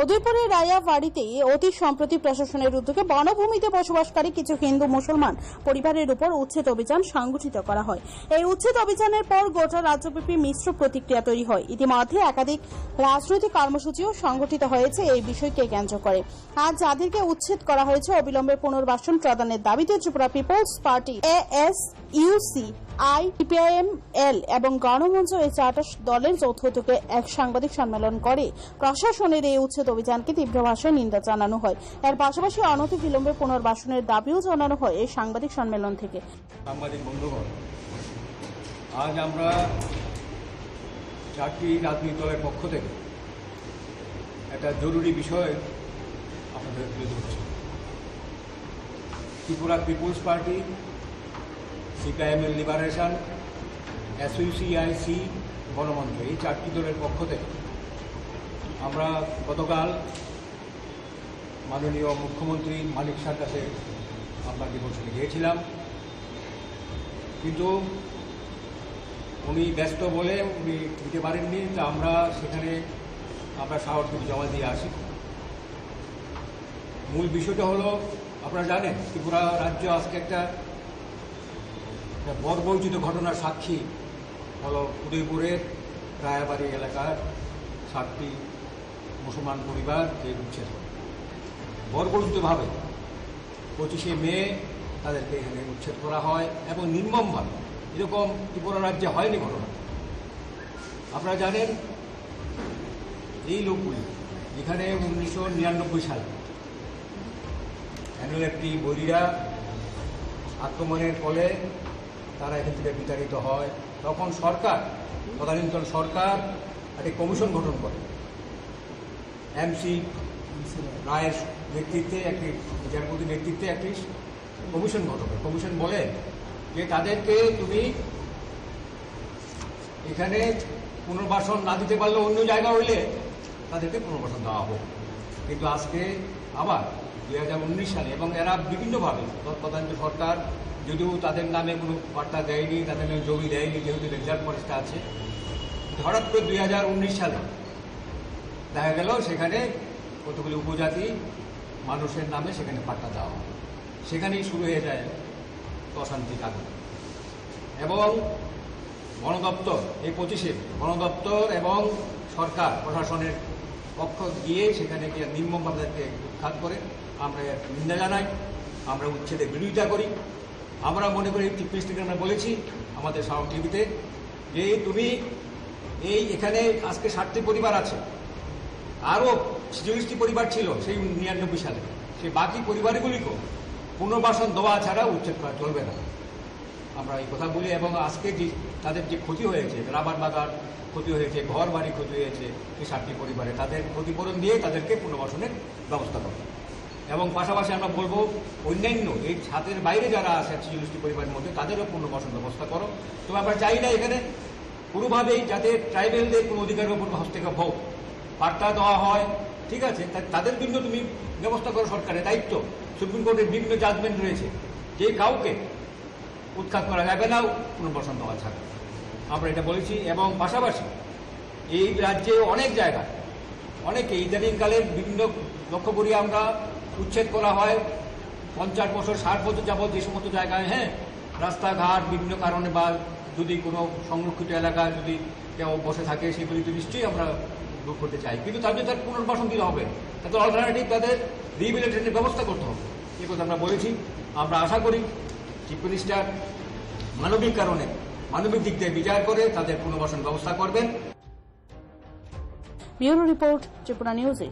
উদয়পুরের রায়াবাড়িতে অতি সম্প্রতি প্রশাসনের উদ্যোগে বনভূমিতে বসবাসকারী কিছু হিন্দু মুসলমান পরিবারের উপর উচ্ছেদ অভিযান সংগঠিত করা হয়। এই উচ্ছেদ অভিযানের পর গোটা রাজ্যব্যাপী মিশ্র প্রতিক্রিয়া তৈরি হয়। ইতিমধ্যে একাধিক রাজনৈতিক কর্মসূচিও সংগঠিত হয়েছে এই বিষয়কে কেন্দ্র করে। আজ যাদেরকে উচ্ছেদ করা হয়েছে অবিলম্বে পুনর্বাসন প্রদানের দাবিতে Tripura Peoples Party, ASUC, IPIML এবং গণমঞ্চ এই চারটা দলের যৌথ উদ্যোগে এক সাংবাদিক সম্মেলন করে প্রশাসনের এই উচ্ছেদ অভিযানকে তীব্র ভাষায় নিন্দা জানানো হয়। এর পাশাপাশি অনতিবিলম্বে পুনর্বাসনের দাবিও জানানো হয় এই সাংবাদিক সম্মেলন থেকে। সাংবাদিক বন্ধুগণ, আজ আমরা চারটি রাজনৈতিক দলের পক্ষ থেকে একটা জরুরি বিষয় আপনাদের তুলে ধরছি। Tripura Peoples Party, CPIML Liberation, ASUC Ganamancha, এই চারটি দলের পক্ষ থেকে আমরা গতকাল মাননীয় মুখ্যমন্ত্রী মানিক শাহর কাছে আমরা ডিভোশনে গিয়েছিলাম, কিন্তু উনি ব্যস্ত বলে উনি দিতে পারেননি। তা আমরা সেখানে স্মারকলিপি জমা দিয়ে আসি। মূল বিষয়টা হলো, আপনারা জানেন ত্রিপুরা রাজ্য আজকে একটা বর্বরচিত ঘটনার সাক্ষী হলো উদয়পুরের রায়াবাড়ি এলাকার 7টি মুসলমান পরিবার যে উচ্ছেদ বর্বরচিতভাবে 25শে মে তাদেরকে এখানে উচ্ছেদ করা হয় এবং নির্মমভাবে। এরকম ত্রিপুরা রাজ্যে হয়নি ঘটনা। আপনারা জানেন এই লোকগুলি এখানে 1999 সালে একটি বৈরীরা আক্রমণের ফলে তারা এখান থেকে বিতাড়িত হয়। তখন সরকার, তদানীন্তন সরকার একটি কমিশন গঠন করে, MC রায়ের নেতৃত্বে, একটি বিচারপতির নেতৃত্বে একটি কমিশন গঠন করে। কমিশন বলে যে তাদেরকে তুমি এখানে পুনর্বাসন না দিতে পারলে অন্য জায়গা হইলে তাদেরকে পুনর্বাসন দেওয়া হোক। কিন্তু আজকে আবার 2019 সালে, এবং এরা বিভিন্নভাবে তদানীন্তন সরকার যদিও তাদের নামে কোনো বার্তা দেয়নি, তাদের নামে জমি দেয়নি, যেহেতু রেজাল্ট ফরেস্টে আছে, হঠাৎ করে 2019 সালে দেখা গেল সেখানে কতগুলি উপজাতি মানুষের নামে সেখানে পাট্টা দেওয়া হয়। সেখানেই শুরু হয়ে যায় অশান্তি কারণ। এবং বন দপ্তর এই 25শে বন দপ্তর এবং সরকার প্রশাসনের পক্ষ গিয়ে সেখানে গিয়ে নির্মমভাবে উৎখাত করে। আমরা নিন্দা জানাই, আমরা উচ্ছেদের বিরোধিতা করি। আমরা মনে করি, চিফ মিনিস্টারকে আমরা বলেছি আমাদের স্মারকলিপিতে, যে তুমি এখানে আজকে 7টি পরিবার আছে, আরও 46টি পরিবার ছিল সেই 99 সালে, সেই বাকি পরিবারগুলিকেও পুনর্বাসন দেওয়া ছাড়া উচ্ছেদ করা চলবে না। আমরা এই কথা বলি। এবং আজকে যে তাদের যে ক্ষতি হয়েছে, রাবার বাগান ক্ষতি হয়েছে, ঘর বাড়ি ক্ষতি হয়েছে, এই 7টি পরিবারে তাদের ক্ষতিপূরণ দিয়ে তাদেরকে পুনর্বাসনের ব্যবস্থা করবে। এবং পাশাপাশি আমরা বলবো অন্যান্য এই ছাদের বাইরে যারা আছে 46টি পরিবারের মধ্যে তাদেরও পুনর্বাসন ব্যবস্থা করো। তবে আমরা চাই না এখানে পুরোভাবেই যাতে ট্রাইবেলদের কোনো অধিকারের উপর হস্তক্ষেপ হোক, বার্তা দেওয়া হয়, ঠিক আছে, তাদের জন্য তুমি ব্যবস্থা করো। সরকারের দায়িত্ব, সুপ্রিম কোর্টের বিভিন্ন জাজমেন্ট রয়েছে, যে কাউকে উৎখাত করা যাবে না পুনর্বাসন দেওয়া ছাড়া। আমরা এটা বলেছি। এবং পাশাপাশি এই রাজ্যে অনেক জায়গায় অনেকে ইদানিংকালের বিভিন্ন লক্ষ্য করি আমরা উচ্ছেদ করা হয় 50 বছর 60 বছর যাবৎ যে সমস্ত জায়গায়, রাস্তাঘাট বিভিন্ন কারণে বা যদি কোনো সংরক্ষিত এলাকায় যদি কেউ বসে থাকে, সেগুলি তো নিশ্চয়ই আমরা দূর করতে চাই। কিন্তু তার জন্য তার পুনর্বাসন দিতে হবে, তাদের অল্টারনেটিভ, তাদের রিহ্যাবিলিটেশনের ব্যবস্থা করতে হবে। এই কথা আমরা বলেছি। আমরা আশা করি চিফ মিনিস্টার মানবিক কারণে, মানবিক দিক থেকে বিচার করে তাদের পুনর্বাসন ব্যবস্থা করবেন। ব্যুরো রিপোর্ট, ত্রিপুরা নিউজে।